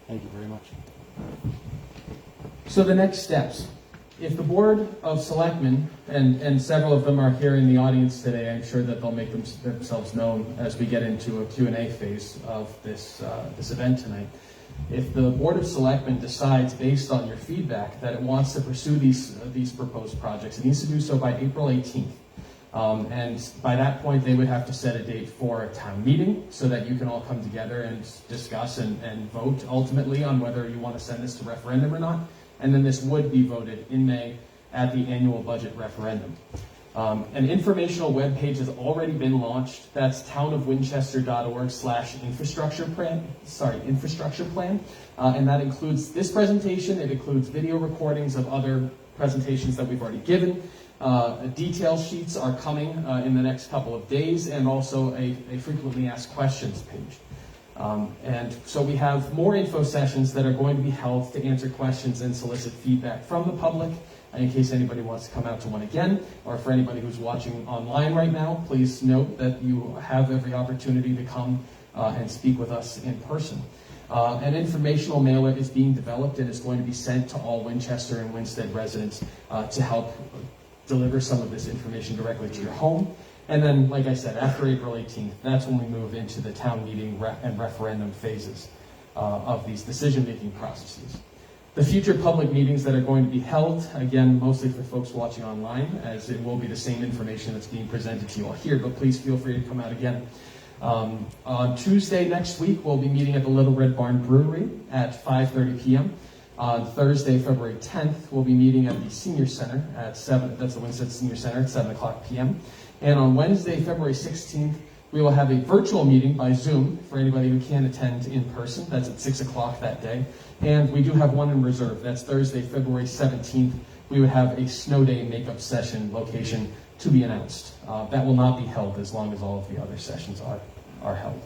Thank you very much. So the next steps. If the Board of Selectmen, and several of them are here in the audience today, I'm sure that they'll make themselves known as we get into a Q&A phase of this event tonight. If the Board of Selectmen decides, based on your feedback, that it wants to pursue these proposed projects, it needs to do so by April 18th. And by that point, they would have to set a date for a town meeting so that you can all come together and discuss and vote ultimately on whether you want to send this to referendum or not. And then this would be voted in May at the annual budget referendum. An informational web page has already been launched. That's townofwinchester.org/infrastructure plan. And that includes this presentation. It includes video recordings of other presentations that we've already given. Detail sheets are coming in the next couple of days, and also a frequently asked questions page. And so we have more info sessions that are going to be held to answer questions and solicit feedback from the public, in case anybody wants to come out to one again, or for anybody who's watching online right now, please note that you have every opportunity to come and speak with us in person. An informational mailer is being developed and is going to be sent to all Winchester and Winstead residents to help deliver some of this information directly to your home. And then, like I said, after April 18th, that's when we move into the town meeting and referendum phases of these decision-making processes. The future public meetings that are going to be held, again, mostly for folks watching online, as it will be the same information that's being presented to you all here, but please feel free to come out again. On Tuesday next week, we'll be meeting at the Little Red Barn Brewery at 5:30 p.m. On Thursday, February 10th, we'll be meeting at the Senior Center at 7, that's the Winstead Senior Center at 7 o'clock p.m. And on Wednesday, February 16th, we will have a virtual meeting by Zoom for anybody who can't attend in person. That's at 6 o'clock that day. And we do have one in reserve. That's Thursday, February 17th. We would have a snow day makeup session location to be announced. That will not be held as long as all of the other sessions are held.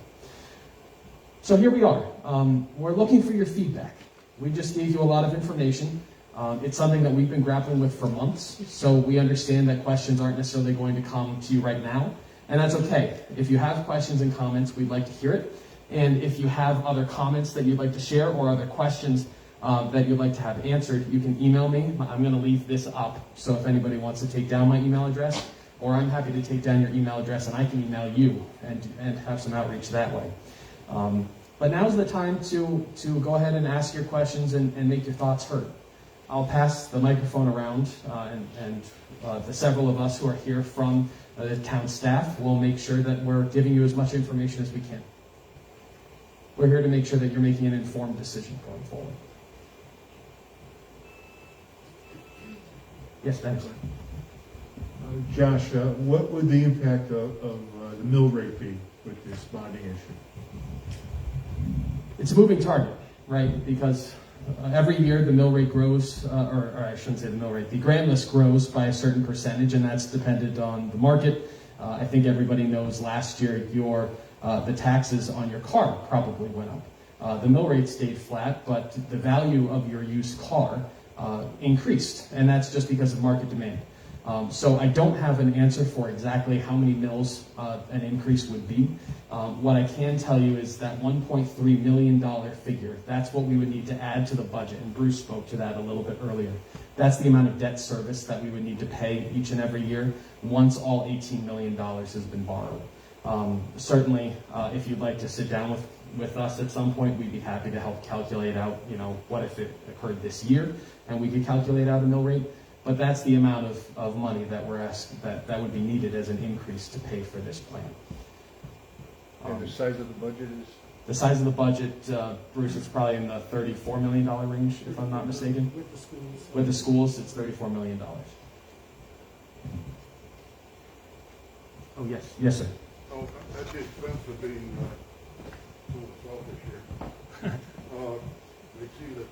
So here we are. We're looking for your feedback. We just gave you a lot of information. It's something that we've been grappling with for months, so we understand that questions aren't necessarily going to come to you right now, and that's okay. If you have questions and comments, we'd like to hear it. And if you have other comments that you'd like to share or other questions that you'd like to have answered, you can email me. I'm going to leave this up, so if anybody wants to take down my email address, or I'm happy to take down your email address and I can email you and have some outreach that way. But now's the time to go ahead and ask your questions and make your thoughts heard. I'll pass the microphone around, and the several of us who are here from the town staff will make sure that we're giving you as much information as we can. We're here to make sure that you're making an informed decision going forward. Yes, thanks. Josh, what would the impact of the mill rate be with this bonding issue? It's a moving target, right? Because every year the mill rate grows, or I shouldn't say the mill rate, the grand list grows by a certain percentage, and that's dependent on the market. I think everybody knows last year the taxes on your car probably went up. The mill rate stayed flat, but the value of your used car increased, and that's just because of market demand. So I don't have an answer for exactly how many mills an increase would be. What I can tell you is that $1.3 million figure, that's what we would need to add to the budget, and Bruce spoke to that a little bit earlier. That's the amount of debt service that we would need to pay each and every year once all $18 million has been borrowed. Certainly, if you'd like to sit down with us at some point, we'd be happy to help calculate out, what if it occurred this year, and we could calculate out a mill rate. But that's the amount of money that we're asking that would be needed as an increase to pay for this plan. And the size of the budget is? The size of the budget, Bruce, it's probably in the $34 million range, if I'm not mistaken. With the schools. With the schools, it's $34 million. Oh, yes. Yes, sir. Oh, at the expense of being somewhat selfish here. We see that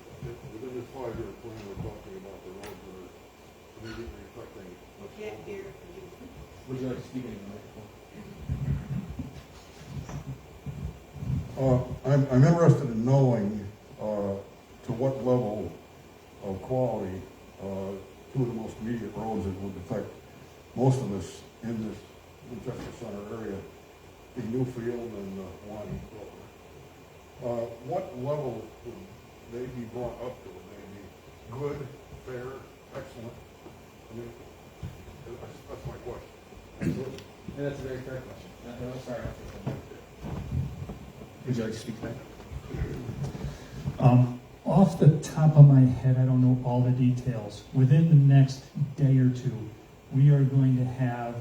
within this 5-year plan, we're talking about the roads that are immediately affecting what's Can't going hear. Would you like to speak into the microphone? I'm interested in knowing to what level of quality two of the most immediate roads that would affect most of us in this Winchester Center area, the Newfield and Wani. What level would they be brought up to? Would they be good, fair, excellent? I mean, that's my question. Absolutely. Yeah, that's a very fair question. No, sorry. Would you like to speak to that? Off the top of my head, I don't know all the details. Within the next day or two, we are going to have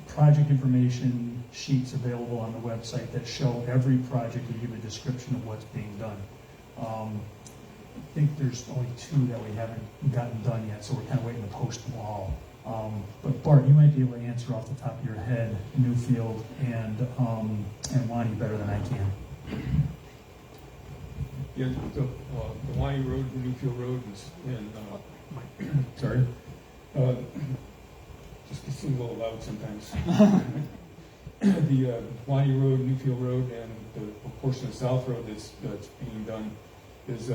project information sheets available on the website that show every project and give a description of what's being done. I think there's only 2 that we haven't gotten done yet, so we're kind of waiting to post them all. But Bart, you might be able to answer off the top of your head Newfield and Wani better than I can. Yeah, the Wani Road, the Newfield Road, and sorry, just gets a little loud sometimes. The Wani Road, Newfield Road, and the portion of South Road that's being done is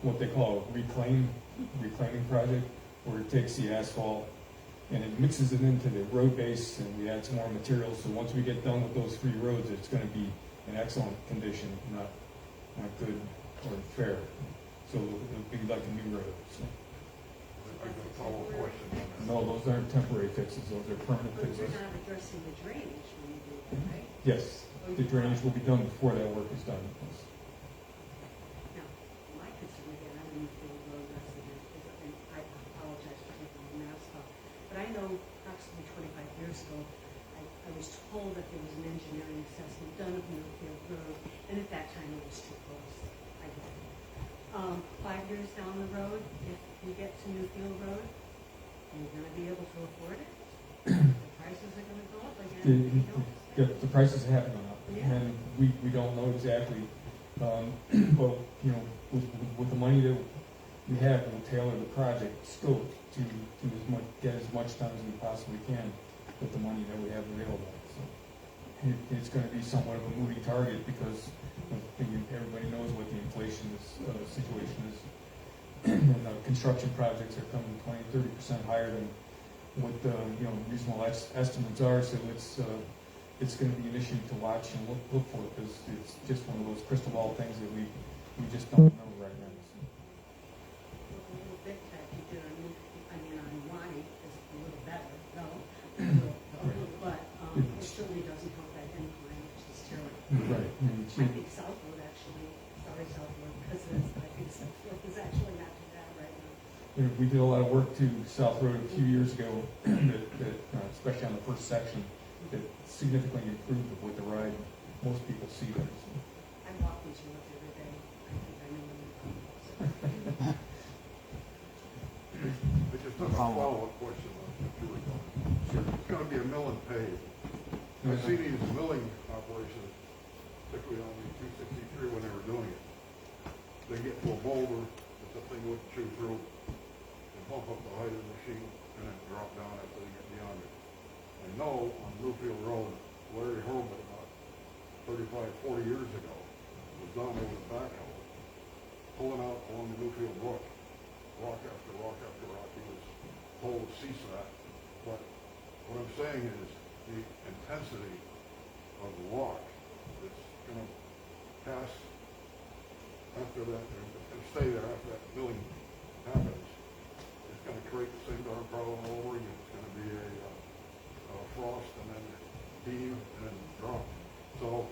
what they call a reclaiming project, where it takes the asphalt and it mixes it into the road base, and we add some more materials. So once we get done with those 3 roads, it's going to be in excellent condition, not good or fair. So it'll be like a new road. So. I got a follow-up question on that. No, those aren't temporary fixes. Those are permanent But fixes. you're not addressing the drainage when you do that, right? Yes, the drainage will be done before that work is done. Now, my concern again, I'm a Newfield Road resident, and I apologize for taking the mask off, but I know approximately 25 years ago, I was told that there was an engineering assessment done of Newfield Road, and at that time it was too close. I get it. 5 years down the road, if you get to Newfield Road, are you going to be able to afford it? The prices are going to go up again. The prices have gone up, Yeah. and we don't know exactly. But you know, with the money that we have, we'll tailor the project still to get as much done as we possibly can with the money that we have available. So it's going to be somewhat of a moving target because everybody knows what the inflation situation is. And construction projects are coming 20-30% higher than what reasonable estimates are. So it's going to be an issue to watch and look for, because it's just one of those crystal ball things that we just don't know right now. So. A little bit that you did on Wani is a little better, no, but it certainly doesn't help that incline, which is terrible. Right. I think South Road actually, sorry South Road, because I think South Road is actually not too bad right now. We did a lot of work to South Road a few years ago, that especially on the first section, that significantly improved with the ride. Most people see that. So. I walk these roads every day. I think I know where they're from. I just have a follow-up question on what you were going. It's going to be a mill and pave. I see these milling operations, particularly on the 263 when they were doing it. They get to a boulder that the thing wouldn't chew through, and bump up the height of the machine, and then drop down after they get beyond it. I know on Bluefield Road, Larry Hurlbut about 35, 40 years ago was down there with a backhoe, pulling out along the Bluefield Brook, rock after rock after rock. He was told to cease that. But what I'm saying is the intensity of the rock that's going to pass after that, and stay there after that milling happens, is going to create the same darn problem all over again. It's going to be a frost and then heave and then drop. So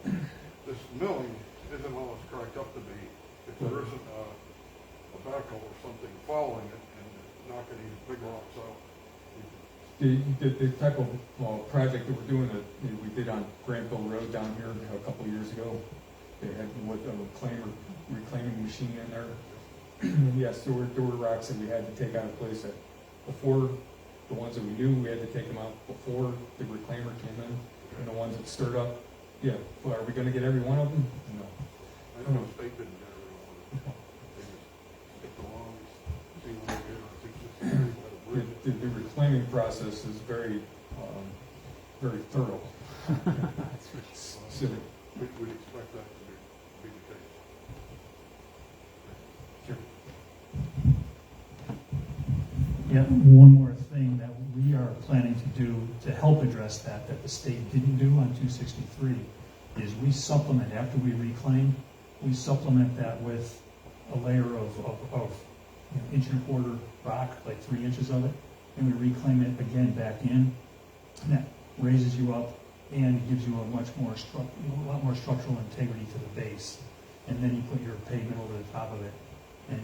this milling isn't all it's cracked up to be if there isn't a backhoe or something following it and knocking these big rocks out. The type of project that we're doing that we did on Granville Road down here a couple of years ago, they had a reclaiming machine in there. Yes, there were rocks that we had to take out of place. That before the ones that we knew, we had to take them out before the reclaimer came in, and the ones that stirred up. Yeah, well, are we going to get every one of them? No. I know the state didn't get every one of them. They just stick along, see what they did on the reclaiming process is very, very thorough. So, We'd expect that to be the case. sure. Yeah, one more thing that we are planning to do to help address that the state didn't do on 263, is we supplement, after we reclaim, we supplement that with a layer of inch and a quarter rock, like 3 inches of it, and we reclaim it again back in, and that raises you up and gives you a lot more structural integrity to the base. And then you put your pavement over the top of it. And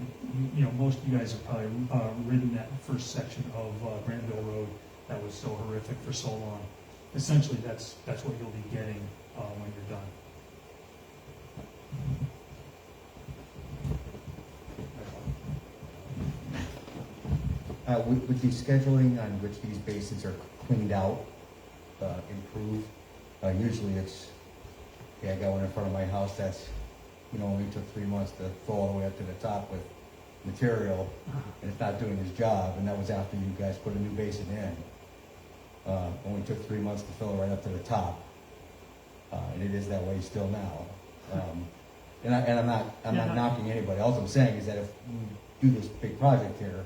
most of you guys have probably ridden that first section of Grantville Road that was so horrific for so long. Essentially, that's what you'll be getting when you're done. With the scheduling on which these basins are cleaned out, improved, usually it's, I got one in front of my house that's, only took 3 months to fill all the way up to the top with material, and it's not doing its job, and that was after you guys put a new basin in. Only took 3 months to fill it right up to the top, and it is that way still now. And I'm not knocking anybody. All I'm saying is that if we do this big project here,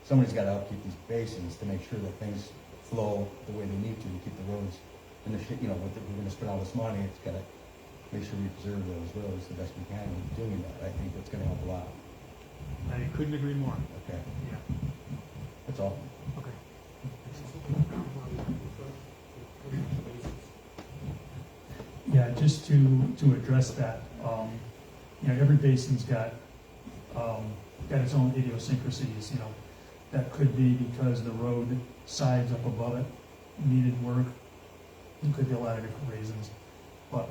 somebody's got to upkeep these basins to make sure that things flow the way they need to keep the roads. And if we're going to spend all this money, it's got to make sure we preserve those roads the best we can. And doing that, I think that's going to help a lot. I couldn't agree more. Okay, Yeah. that's all. Okay. Yeah, just to address that, every basin's got its own idiosyncrasies. That could be because the road sides up above it needed work. It could be a lot of different reasons, but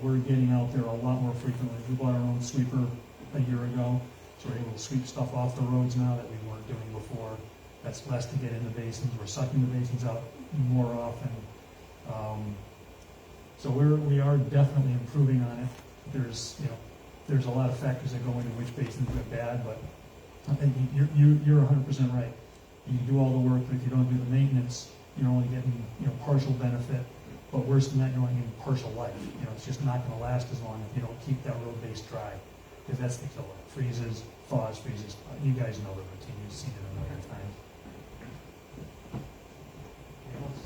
we're getting out there a lot more frequently. We bought our own sweeper a year ago, so we're able to sweep stuff off the roads now that we weren't doing before. That's less to get in the basins. We're sucking the basins out more often. So we are definitely improving on it. There's a lot of factors that go into which basins are bad, but I think you're 100% right. You do all the work, but if you don't do the maintenance, you're only getting partial benefit. But worse than that, you're only getting partial life. It's just not going to last as long if you don't keep that road base dry, because that's the killer. Freezes, thaws, freezes. You guys know the routine. You've seen it a million times. Anyone else?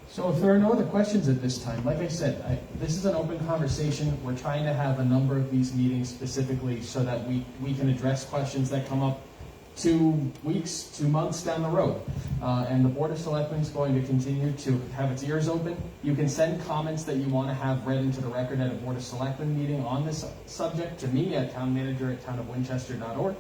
So if there are no other questions at this time, like I said, this is an open conversation. We're trying to have a number of these meetings specifically so that we can address questions that come up 2 weeks, 2 months down the road. And the Board of Selectmen is going to continue to have its ears open. You can send comments that you want to have read into the record at a Board of Selectmen meeting on this subject to me at townmanager@townofwinchester.org.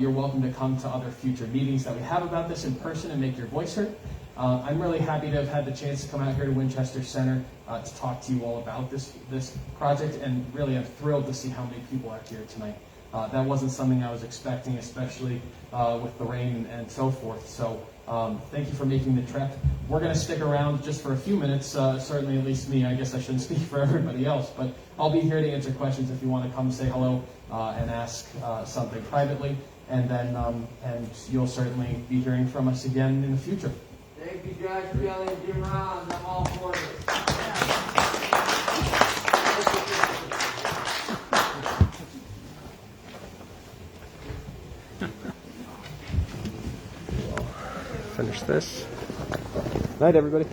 You're welcome to come to other future meetings that we have about this in person and make your voice heard. I'm really happy to have had the chance to come out here to Winchester Center to talk to you all about this project, and really I'm thrilled to see how many people are here tonight. That wasn't something I was expecting, especially with the rain and so forth. So thank you for making the trek. We're going to stick around just for a few minutes, certainly at least me. I guess I shouldn't speak for everybody else, but I'll be here to answer questions if you want to come say hello and ask something privately. And then and you'll certainly be hearing from us again in the future. Thank you, Josh, Kelly, and Jim Rollins. I'm all for this. Finish this. Night, everybody.